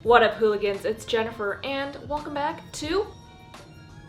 What up, hooligans? It's Jennifer, and welcome back to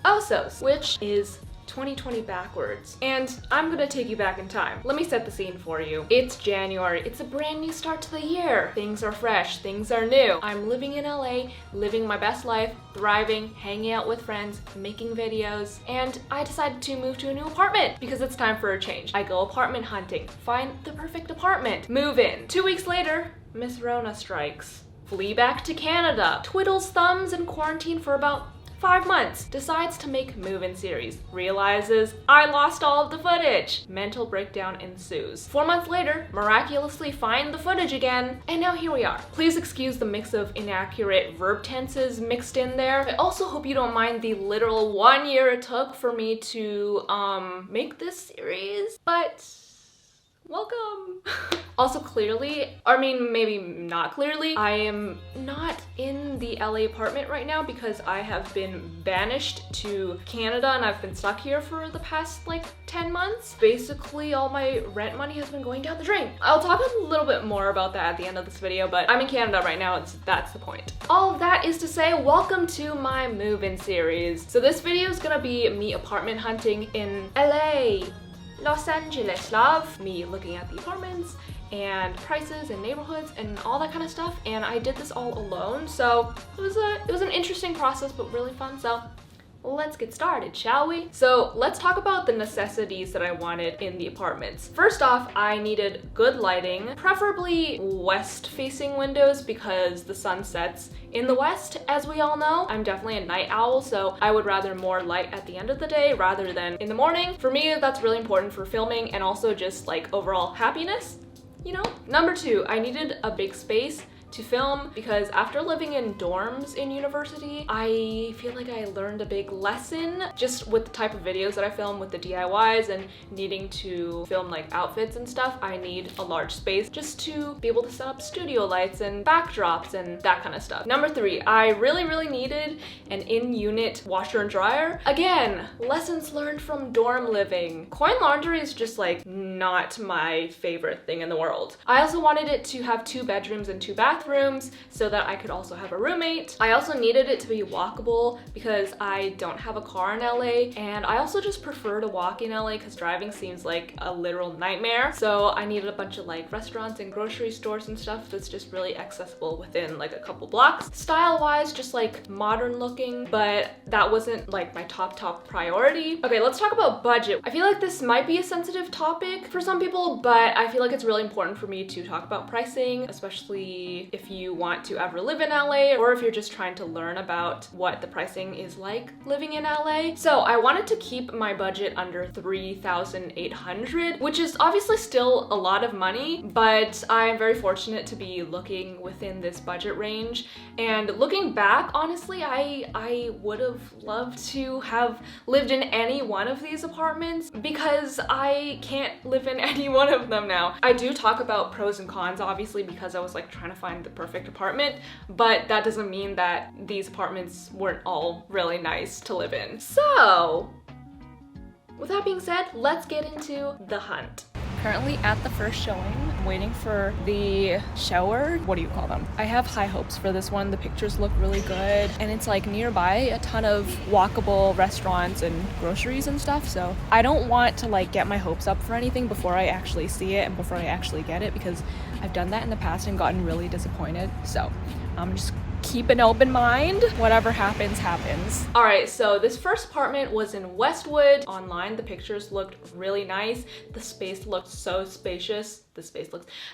Osos, which is 2020 backwards. And I'm gonna take you back in time. Let me set the scene for you. It's January. It's a brand new start to the year. Things are fresh. Things are new. I'm living in LA, living my best life, thriving, hanging out with friends, making videos, and I decided to move to a new apartment because it's time for a change. I go apartment hunting, find the perfect apartment, move in. 2 weeks later, Miss Rona strikes. Flee back to Canada, twiddles thumbs in quarantine for about 5 months, decides to make move-in series, realizes I lost all of the footage. Mental breakdown ensues. 4 months later, miraculously find the footage again, and now here we are. Please excuse the mix of inaccurate verb tenses mixed in there. I also hope you don't mind the literal 1 year it took for me to make this series, but welcome. Also clearly, maybe not clearly, I am not in the LA apartment right now because I have been banished to Canada and I've been stuck here for the past like 10 months. Basically, all my rent money has been going down the drain. I'll talk a little bit more about that at the end of this video, but I'm in Canada right now, that's the point. All of that is to say, welcome to my move-in series. So this video is gonna be me apartment hunting in LA. Los Angeles, love. Me looking at the apartments and prices and neighborhoods and all that kind of stuff, and I did this all alone, so it was an interesting process but really fun. So let's get started, shall we? So let's talk about the necessities that I wanted in the apartments. First off, I needed good lighting, preferably west-facing windows because the sun sets in the west, as we all know. I'm definitely a night owl, so I would rather more light at the end of the day rather than in the morning. For me, that's really important for filming and also just like overall happiness, you know? Number 2, I needed a big space to film because after living in dorms in university, I feel like I learned a big lesson just with the type of videos that I film with the DIYs and needing to film like outfits and stuff. I need a large space just to be able to set up studio lights and backdrops and that kind of stuff. Number 3, I really needed an in-unit washer and dryer. Again, lessons learned from dorm living. Coin laundry is just like not my favorite thing in the world. I also wanted it to have 2 bedrooms and 2 bathrooms so that I could also have a roommate. I also needed it to be walkable because I don't have a car in LA, and I also just prefer to walk in LA because driving seems like a literal nightmare. So I needed a bunch of like restaurants and grocery stores and stuff that's just really accessible within like a couple blocks. Style-wise, just like modern looking, but that wasn't like my top priority. Okay, let's talk about budget. I feel like this might be a sensitive topic for some people, but I feel like it's really important for me to talk about pricing, especially if you want to ever live in LA or if you're just trying to learn about what the pricing is like living in LA. So I wanted to keep my budget under $3,800, which is obviously still a lot of money, but I'm very fortunate to be looking within this budget range. And looking back, honestly, I would have loved to have lived in any one of these apartments because I can't live in any one of them now. I do talk about pros and cons, obviously, because I was like trying to find the perfect apartment, but that doesn't mean that these apartments weren't all really nice to live in. So with that being said, let's get into the hunt. Currently at the first showing, waiting for the shower. What do you call them? I have high hopes for this one. The pictures look really good and it's like nearby a ton of walkable restaurants and groceries and stuff, so I don't want to like get my hopes up for anything before I actually see it and before I actually get it, because I've done that in the past and gotten really disappointed. So I'm just keep an open mind. Whatever happens, happens. All right, so this first apartment was in Westwood. Online, the pictures looked really nice. The space looked so spacious.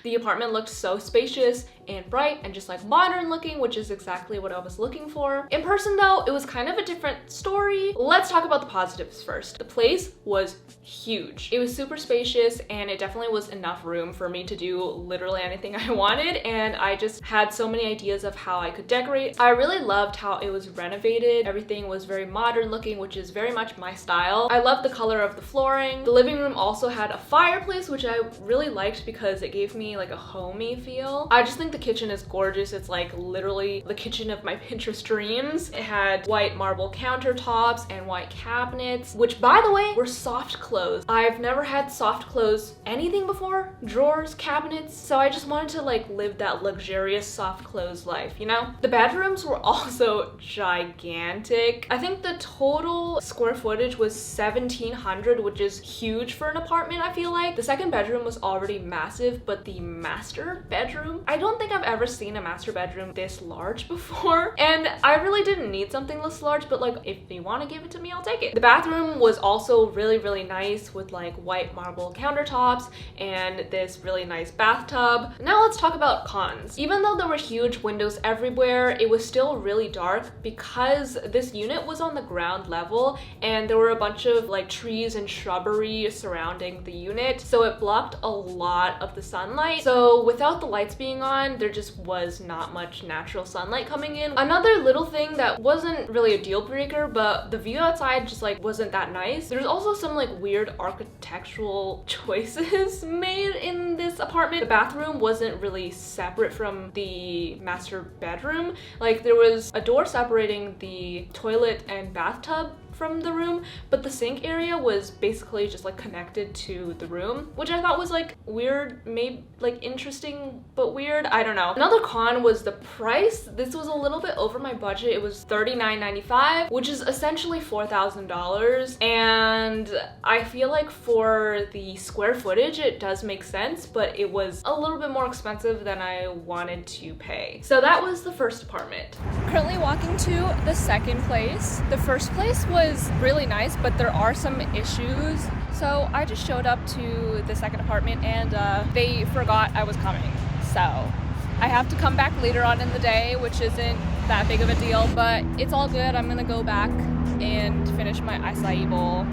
The apartment looked so spacious and bright and just like modern looking, which is exactly what I was looking for. In person though, it was kind of a different story. Let's talk about the positives first. The place was huge. It was super spacious and it definitely was enough room for me to do literally anything I wanted, and I just had so many ideas of how I could decorate. I really loved how it was renovated. Everything was very modern looking, which is very much my style. I loved the color of the flooring. The living room also had a fireplace, which I really liked because it gave me like a homey feel. I just think the kitchen is gorgeous. It's like literally the kitchen of my Pinterest dreams. It had white marble countertops and white cabinets, which by the way were soft close. I've never had soft close anything before, drawers, cabinets, so I just wanted to like live that luxurious soft close life, you know? The bedrooms were also gigantic. I think the total square footage was 1,700, which is huge for an apartment, I feel like. The second bedroom was already massive, but the master bedroom, I don't think I've ever seen a master bedroom this large before. And I really didn't need something this large, but like, if you want to give it to me, I'll take it. The bathroom was also really, really nice with like white marble countertops and this really nice bathtub. Now let's talk about cons. Even though there were huge windows everywhere, it was still really dark because this unit was on the ground level and there were a bunch of like trees and shrubbery surrounding the unit, so it blocked a lot of the sunlight. So without the lights being on, there just was not much natural sunlight coming in. Another little thing that wasn't really a deal breaker, but the view outside just like wasn't that nice. There's also some like weird architectural choices made in this apartment. The bathroom wasn't really separate from the master bedroom. Like there was a door separating the toilet and bathtub from the room, but the sink area was basically just like connected to the room, which I thought was like weird, maybe like interesting but weird. I don't know. Another con was the price. This was a little bit over my budget. It was $39.95, which is essentially $4,000, and I feel like for the square footage it does make sense, but it was a little bit more expensive than I wanted to pay. So that was the first apartment. Currently walking to the second place. The first place was really nice, but there are some issues. So I just showed up to the second apartment and they forgot I was coming. So I have to come back later on in the day, which isn't that big of a deal, but it's all good. I'm gonna go back and finish my acai bowl.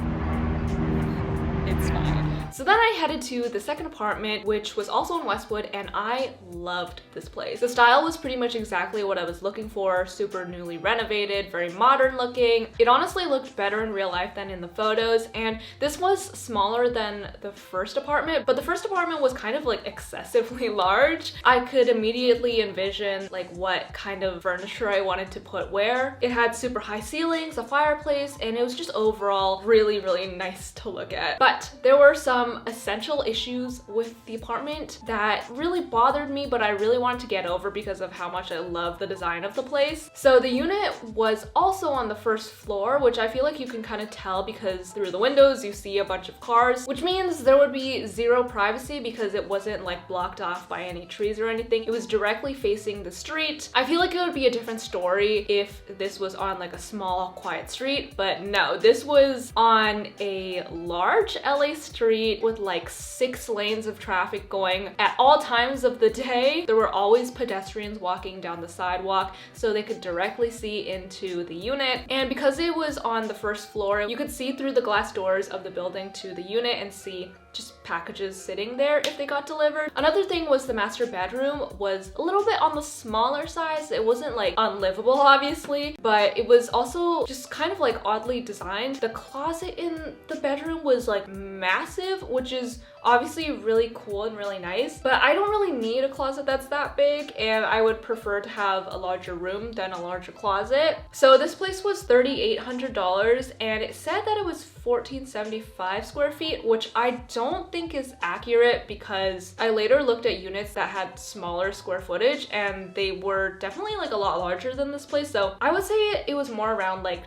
It's fine. So then I headed to the second apartment, which was also in Westwood, and I loved this place. The style was pretty much exactly what I was looking for. Super newly renovated, very modern looking. It honestly looked better in real life than in the photos, and this was smaller than the first apartment, but the first apartment was kind of like excessively large. I could immediately envision like what kind of furniture I wanted to put where. It had super high ceilings, a fireplace, and it was just overall really, really nice to look at. But there were some essential issues with the apartment that really bothered me, but I really wanted to get over because of how much I love the design of the place. So the unit was also on the first floor, which I feel like you can kind of tell because through the windows you see a bunch of cars, which means there would be zero privacy because it wasn't like blocked off by any trees or anything. It was directly facing the street. I feel like it would be a different story if this was on like a small, quiet street, but no, this was on a large LA street with like 6 lanes of traffic going at all times of the day. There were always pedestrians walking down the sidewalk so they could directly see into the unit. And because it was on the first floor, you could see through the glass doors of the building to the unit and see just packages sitting there if they got delivered. Another thing was the master bedroom was a little bit on the smaller size. It wasn't like unlivable obviously, but it was also just kind of like oddly designed. The closet in the bedroom was like massive, which is obviously really cool and really nice, but I don't really need a closet that's that big, and I would prefer to have a larger room than a larger closet. So this place was $3,800 and it said that it was 1,475 square feet, which I don't think is accurate because I later looked at units that had smaller square footage and they were definitely like a lot larger than this place. So I would say it was more around like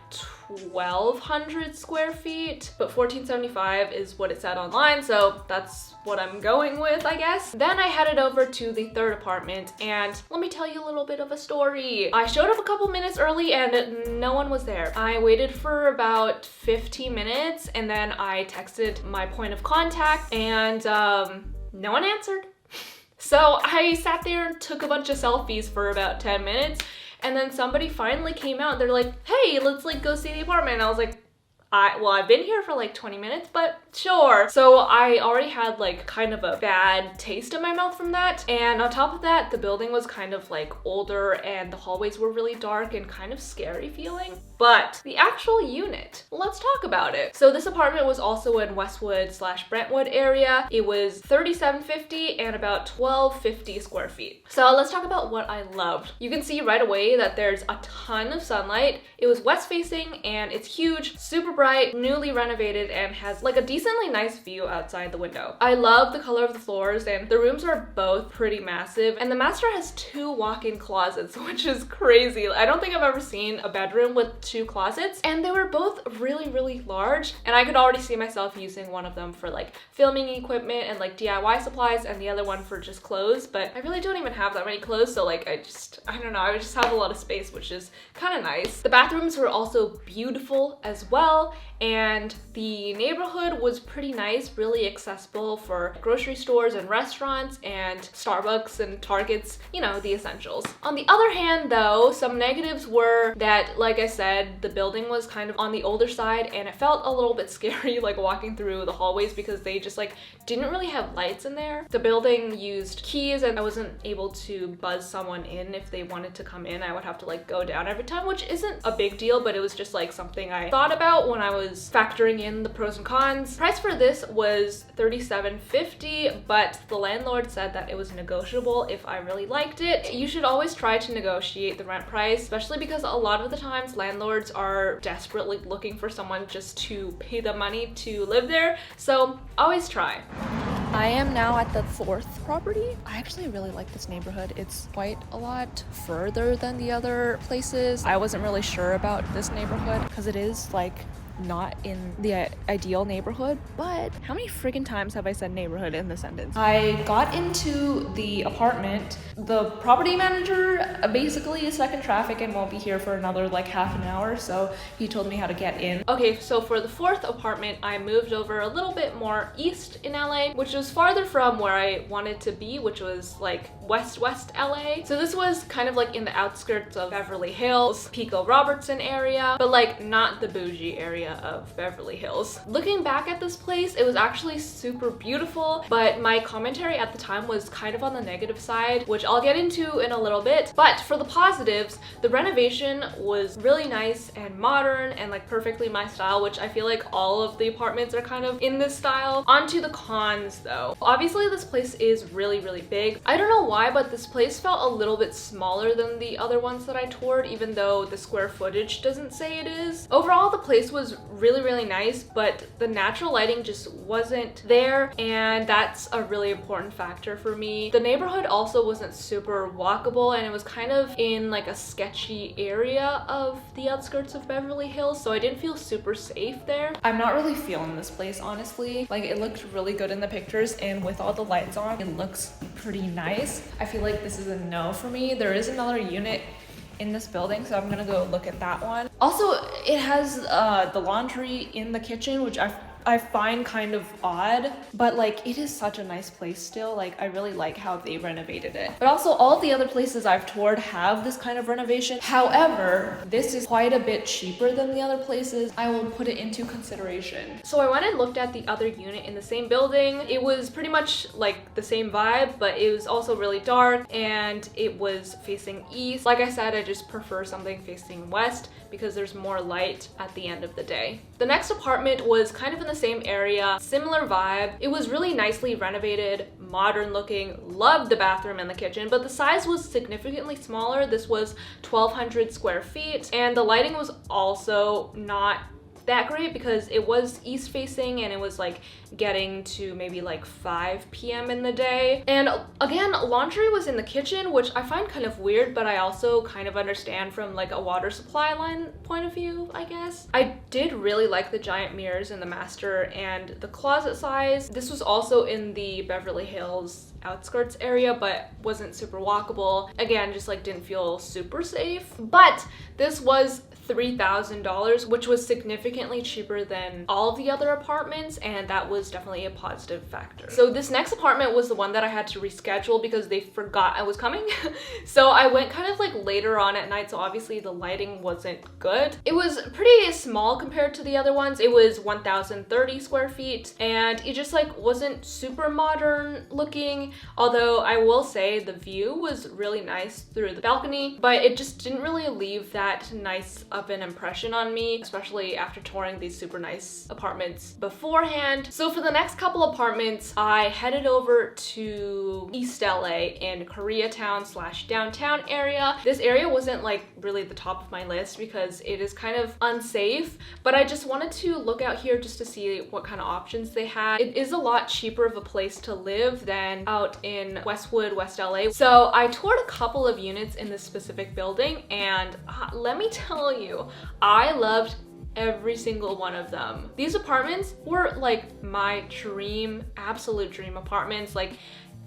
1,200 square feet, but 1,475 is what it said online, so that's what I'm going with, I guess. Then I headed over to the third apartment, and let me tell you a little bit of a story. I showed up a couple minutes early and no one was there. I waited for about 15 minutes and then I texted my point of contact and no one answered. So I sat there and took a bunch of selfies for about 10 minutes. And then somebody finally came out and they're like, hey, let's like go see the apartment. And I was like, well, I've been here for like 20 minutes, but sure. So I already had like kind of a bad taste in my mouth from that. And on top of that, the building was kind of like older and the hallways were really dark and kind of scary feeling. But the actual unit, let's talk about it. So this apartment was also in Westwood/Brentwood area. It was $3,750 and about $1,250 square feet. So let's talk about what I loved. You can see right away that there's a ton of sunlight. It was west facing and it's huge, super bright, newly renovated, and has like a decently nice view outside the window. I love the color of the floors, and the rooms are both pretty massive, and the master has 2 walk-in closets, which is crazy. I don't think I've ever seen a bedroom with 2 closets, and they were both really large, and I could already see myself using one of them for like filming equipment and like DIY supplies, and the other one for just clothes. But I really don't even have that many clothes, so like I don't know, I just have a lot of space, which is kind of nice. The bathrooms were also beautiful as well, and the neighborhood was pretty nice, really accessible for grocery stores and restaurants and Starbucks and Targets, you know, the essentials. On the other hand though, some negatives were that, like I said, the building was kind of on the older side, and it felt a little bit scary like walking through the hallways because they just like didn't really have lights in there. The building used keys, and I wasn't able to buzz someone in if they wanted to come in. I would have to like go down every time, which isn't a big deal, but it was just like something I thought about when I was factoring in the pros and cons. Price for this was $37.50, but the landlord said that it was negotiable if I really liked it. You should always try to negotiate the rent price, especially because a lot of the times landlords are desperately looking for someone just to pay the money to live there, so always try. I am now at the 4th property. I actually really like this neighborhood. It's quite a lot further than the other places. I wasn't really sure about this neighborhood because it is like not in the ideal neighborhood, but how many friggin' times have I said neighborhood in the sentence? I got into the apartment. The property manager basically is stuck in traffic and won't be here for another like half an hour, so he told me how to get in. Okay, so for the 4th apartment, I moved over a little bit more east in LA, which was farther from where I wanted to be, which was like west LA. So this was kind of like in the outskirts of Beverly Hills, Pico-Robertson area, but like not the bougie area of Beverly Hills. Looking back at this place, it was actually super beautiful, but my commentary at the time was kind of on the negative side, which I'll get into in a little bit. But for the positives, the renovation was really nice and modern and like perfectly my style, which I feel like all of the apartments are kind of in this style. Onto the cons though. Obviously this place is really big. I don't know why, but this place felt a little bit smaller than the other ones that I toured, even though the square footage doesn't say it is. Overall, the place was really nice, but the natural lighting just wasn't there, and that's a really important factor for me. The neighborhood also wasn't super walkable, and it was kind of in like a sketchy area of the outskirts of Beverly Hills, so I didn't feel super safe there. I'm not really feeling this place, honestly. Like, it looked really good in the pictures, and with all the lights on, it looks pretty nice. I feel like this is a no for me. There is another unit in this building, so I'm gonna go look at that one. Also, it has the laundry in the kitchen, which I find kind of odd, but like it is such a nice place still. Like, I really like how they renovated it. But also, all of the other places I've toured have this kind of renovation. However, this is quite a bit cheaper than the other places. I will put it into consideration. So I went and looked at the other unit in the same building. It was pretty much like the same vibe, but it was also really dark and it was facing east. Like I said, I just prefer something facing west because there's more light at the end of the day. The next apartment was kind of in the same area, similar vibe. It was really nicely renovated, modern looking, loved the bathroom and the kitchen, but the size was significantly smaller. This was 1,200 square feet, and the lighting was also not that great because it was east facing and it was like getting to maybe like 5 p.m. in the day. And again, laundry was in the kitchen, which I find kind of weird, but I also kind of understand from like a water supply line point of view, I guess. I did really like the giant mirrors in the master and the closet size. This was also in the Beverly Hills outskirts area, but wasn't super walkable. Again, just like didn't feel super safe. But this was $3,000, which was significantly cheaper than all of the other apartments, and that was definitely a positive factor. So this next apartment was the one that I had to reschedule because they forgot I was coming. So I went kind of like later on at night, so obviously the lighting wasn't good. It was pretty small compared to the other ones. It was 1,030 square feet, and it just like wasn't super modern looking, although I will say the view was really nice through the balcony, but it just didn't really leave that nice of an impression on me, especially after touring these super nice apartments beforehand. So for the next couple apartments, I headed over to East LA in Koreatown / downtown area. This area wasn't like really the top of my list because it is kind of unsafe, but I just wanted to look out here just to see what kind of options they had. It is a lot cheaper of a place to live than out in Westwood, West LA. So I toured a couple of units in this specific building, and let me tell you, I loved every single one of them. These apartments were like my dream, absolute dream apartments. Like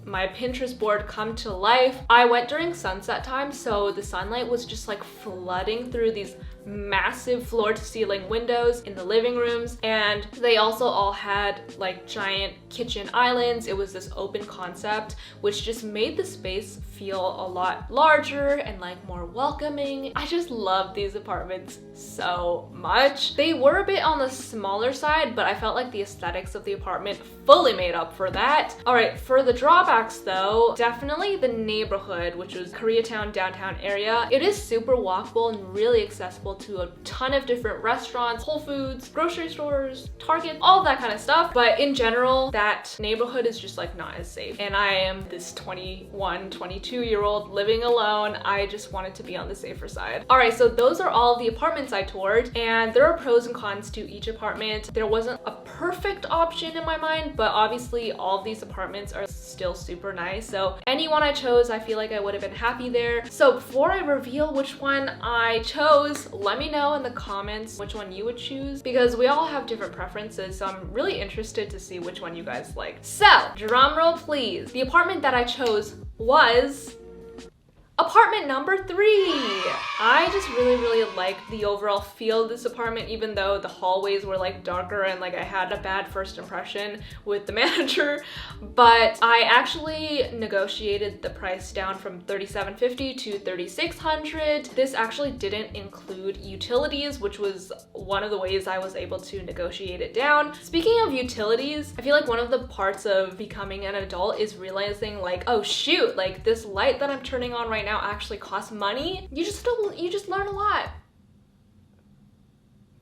my Pinterest board come to life. I went during sunset time, so the sunlight was just like flooding through these massive floor to ceiling windows in the living rooms, and they also all had like giant kitchen islands. It was this open concept which just made the space feel a lot larger and like more welcoming. I just love these apartments so much. They were a bit on the smaller side, but I felt like the aesthetics of the apartment fully made up for that. All right, for the drawbacks though, definitely the neighborhood, which was Koreatown downtown area. It is super walkable and really accessible to a ton of different restaurants, Whole Foods, grocery stores, Target, all that kind of stuff. But in general, that neighborhood is just like not as safe. And I am this 21, 22-year-old living alone. I just wanted to be on the safer side. All right, so those are all the apartments I toured, and there are pros and cons to each apartment. There wasn't a perfect option in my mind, but obviously all of these apartments are still super nice. So anyone I chose, I feel like I would have been happy there. So before I reveal which one I chose, let me know in the comments which one you would choose, because we all have different preferences, so I'm really interested to see which one you guys like. So, drum roll please. The apartment that I chose was apartment number 3. I just really like the overall feel of this apartment, even though the hallways were like darker and like I had a bad first impression with the manager. But I actually negotiated the price down from $3,750 to $3,600. This actually didn't include utilities, which was one of the ways I was able to negotiate it down. Speaking of utilities, I feel like one of the parts of becoming an adult is realizing like, oh shoot, like this light that I'm turning on right now actually costs money. You just learn a lot.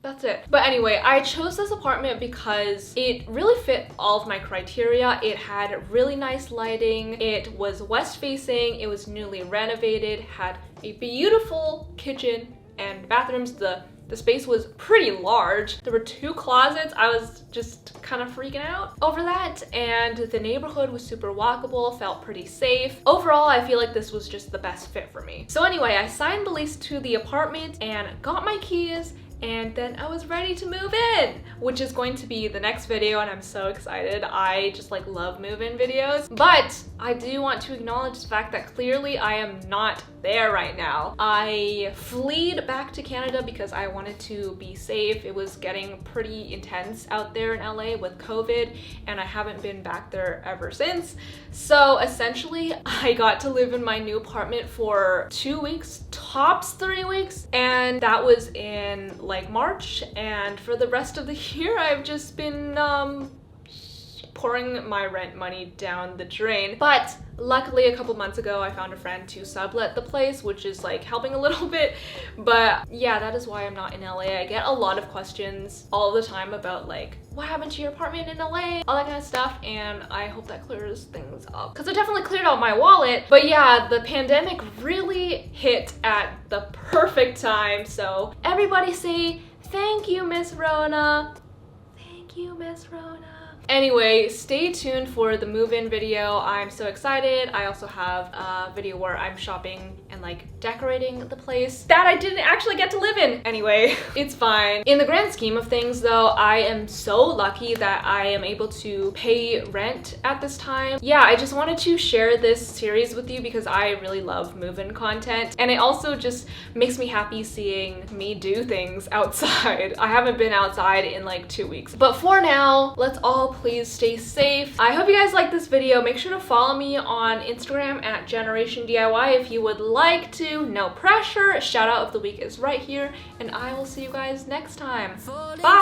That's it. But anyway, I chose this apartment because it really fit all of my criteria. It had really nice lighting. It was west facing. It was newly renovated, had a beautiful kitchen and bathrooms. The space was pretty large. There were 2 closets. I was just kind of freaking out over that. And the neighborhood was super walkable, felt pretty safe. Overall, I feel like this was just the best fit for me. So anyway, I signed the lease to the apartment and got my keys, and then I was ready to move in, which is going to be the next video, and I'm so excited. I just like love move-in videos. But I do want to acknowledge the fact that clearly I am not there right now. I fled back to Canada because I wanted to be safe. It was getting pretty intense out there in LA with COVID, and I haven't been back there ever since. So essentially, I got to live in my new apartment for 2 weeks, tops 3 weeks, and that was in like March. And for the rest of the year, I've just been pouring my rent money down the drain. But luckily a couple months ago I found a friend to sublet the place, which is like helping a little bit. But yeah, that is why I'm not in LA. I get a lot of questions all the time about like, what happened to your apartment in LA? All that kind of stuff, and I hope that clears things up, because it definitely cleared out my wallet. But yeah, the pandemic really hit at the perfect time. So everybody say thank you, Miss Rona. Thank you, Miss Rona. Anyway, stay tuned for the move-in video. I'm so excited. I also have a video where I'm shopping and like decorating the place that I didn't actually get to live in. Anyway, it's fine. In the grand scheme of things though, I am so lucky that I am able to pay rent at this time. Yeah, I just wanted to share this series with you because I really love move-in content, and it also just makes me happy seeing me do things outside. I haven't been outside in like 2 weeks. But for now, let's all please stay safe. I hope you guys like this video. Make sure to follow me on Instagram at JENerationDIY if you would like to. No pressure. Shout out of the week is right here, and I will see you guys next time. Bye!